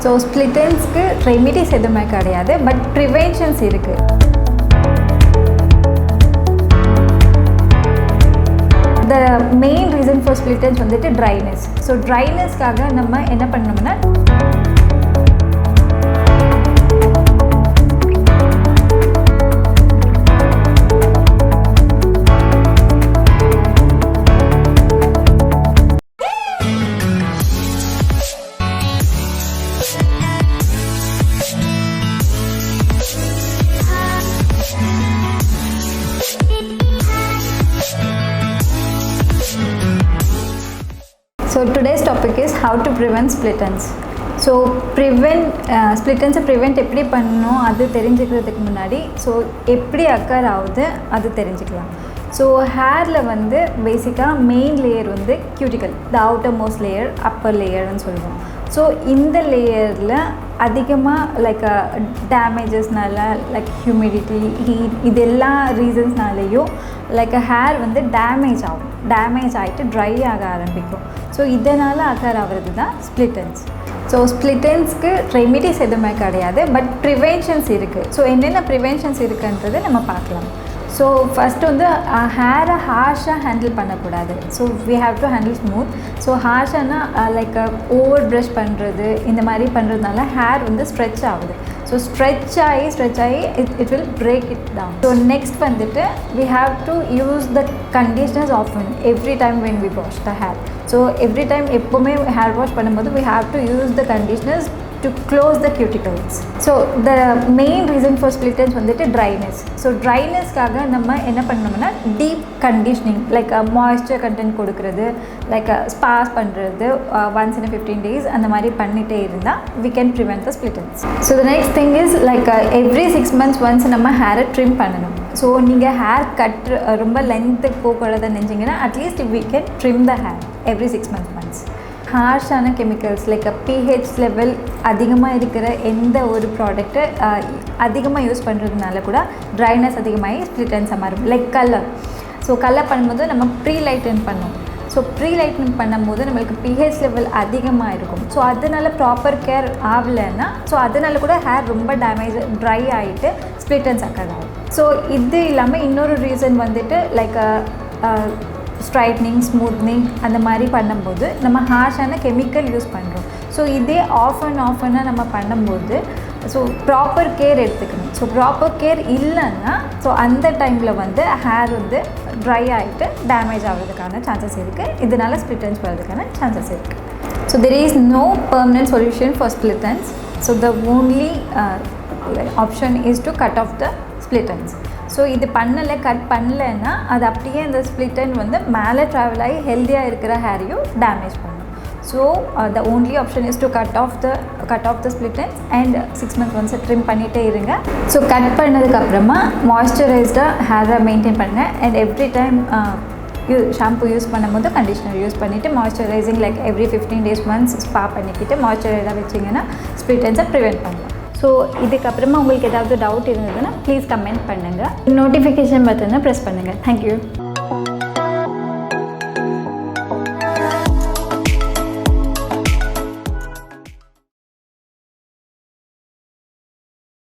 So split எண்ட்ஸ்க்கு remedies எதுவுமே கிடையாது, பட் ப்ரிவென்ஷன்ஸ் இருக்குது. The main reason for split ends வந்துட்டு dryness. ஸோ ட்ரைனஸ்க்காக நம்ம என்ன பண்ணணும்னா So today's topic is how to prevent split ends. So split ends எப்படி பண்ணணும் அது தெரிஞ்சுக்கிறதுக்கு முன்னாடி ஸோ எப்படி அக்கர் ஆகுது அது தெரிஞ்சுக்கலாம். ஸோ ஹேரில் வந்து பேசிக்காக மெயின் லேயர் வந்து cuticle, the outermost layer, upper லேயர்னு சொல்லுவோம். ஸோ இந்த லேயரில் அதிகமாக லைக் டேமேஜஸ்னால லைக் ஹியூமிடிட்டி, ஹீட், இது எல்லா ரீசன்ஸ்னாலேயும் லைக் ஹேர் வந்து டேமேஜ் ஆகும். டேமேஜ் ஆகிட்டு ட்ரை ஆக ஆரம்பிக்கும். ஸோ இதனால் அக்கர் ஆகிறது தான் ஸ்ப்ளிட் எண்ட்ஸ். ஸோ ஸ்ப்ளிட் எண்ட்ஸ்க்கு ரெமிடிஸ் எதுவுமே கிடையாது, பட் ப்ரிவென்ஷன்ஸ் இருக்குது. ஸோ என்னென்ன ப்ரிவென்ஷன்ஸ் இருக்குன்றது நம்ம பார்க்கலாம். ஸோ ஃபஸ்ட்டு வந்து ஹேரை ஹார்ஷாக ஹேண்டில் பண்ணக்கூடாது. So we have to handle smooth. So ஹார்ஷானா லைக் ஓவர் ப்ரஷ் பண்ணுறது இந்த மாதிரி பண்ணுறதுனால ஹேர் வந்து ஸ்ட்ரெச் ஆகுது. ஸோ ஸ்ட்ரெச் ஆகி it will break it down. So next வந்துட்டு we have to use the conditioners often every time when we wash the hair. So every time எப்போவுமே hair wash பண்ணும்போது we have to use the conditioners to close the cuticles. So the main reason for split ends வந்துட்டு dryness. So drynessக்காக நம்ம என்ன பண்ணணும்னா deep conditioning, like moisture content கொடுக்கிறது, like spas பண்ணுறது once in a 15 days அந்த மாதிரி பண்ணிட்டே இருந்தால் we can prevent the split ends. So the next thing is like every 6 months once நம்ம ஹேரை ட்ரிம் பண்ணணும். ஸோ நீங்கள் ஹேர் கட் ரொம்ப லென்த்து போகக்கூடாதுன்னு நினச்சிங்கன்னா at least we can trim the hair every 6 months once. ஹார்ஷான கெமிக்கல்ஸ் லைக் பிஹெச் லெவல் அதிகமாக இருக்கிற எந்த ஒரு ப்ராடக்ட்டு அதிகமாக யூஸ் பண்ணுறதுனால கூட ட்ரைனஸ் அதிகமாகி ஸ்ப்ளிட் எண்ட்ஸாக மாறும். Like colour. ஸோ கலர் பண்ணும்போது நம்ம ப்ரீ லைட்டன் பண்ணோம். ஸோ ப்ரீ லைட்டன் பண்ணும்போது நம்மளுக்கு பிஹெச் லெவல் அதிகமாக இருக்கும். ஸோ அதனால் ப்ராப்பர் கேர் ஆகலைன்னா ஸோ அதனால கூட ஹேர் ரொம்ப டேமேஜ் ட்ரை ஆகிட்டு ஸ்ப்ளிட் எண்ட்ஸ் அக்கர் ஆகும். ஸோ இது இல்லாமல் இன்னொரு ரீசன் வந்துட்டு லைக் ஸ்ட்ரைட்னிங், ஸ்மூத்னிங் அந்த மாதிரி பண்ணும்போது நம்ம ஹார்ஷான கெமிக்கல் யூஸ் பண்ணுறோம். ஸோ இதே ஆஃபனாக நம்ம பண்ணும்போது ஸோ ப்ராப்பர் கேர் எடுத்துக்கணும். ஸோ ப்ராப்பர் கேர் இல்லைன்னா ஸோ அந்த டைமில் வந்து ஹேர் வந்து ட்ரை ஆகிட்டு டேமேஜ் ஆகிறதுக்கான சான்சஸ் இருக்குது. இதனால் ஸ்ப்ளிட் எண்ட்ஸ் வரதுக்கான சான்சஸ் இருக்குது. So there is no permanent solution for split ends. So the only option is to cut off the split ends. So இது கட் பண்ணலைன்னா அது அப்படியே இந்த ஸ்ப்ளிட் எண்ட் வந்து மேலே ட்ராவல் ஆகி ஹெல்த்தியாக இருக்கிற ஹேரையும் டேமேஜ் பண்ணும். So the only option is to cut off the split ends and 6 months once trim பண்ணிகிட்டே இருங்க. ஸோ கட் பண்ணதுக்கப்புறமா மாய்ஸ்சரைஸ்டாக ஹேரை மெயின்டைன் பண்ணுங்கள். And every time shampoo use பண்ணும்போது கண்டிஷ்னர் யூஸ் பண்ணிவிட்டு moisturising like every 15 days once spa பண்ணிக்கிட்டு மாய்ஸ்சரைஸாக வச்சிங்கன்னா ஸ்ப்ளிட் எண்ட்ஸை ப்ரிவென்ட் பண்ணலாம். ஸோ இதுக்கப்புறமா உங்களுக்கு ஏதாவது டவுட் இருந்ததுன்னா ப்ளீஸ் கமெண்ட் பண்ணுங்கள். நோட்டிஃபிகேஷன் பட்டனை ப்ரெஸ் பண்ணுங்கள். தேங்க்யூ.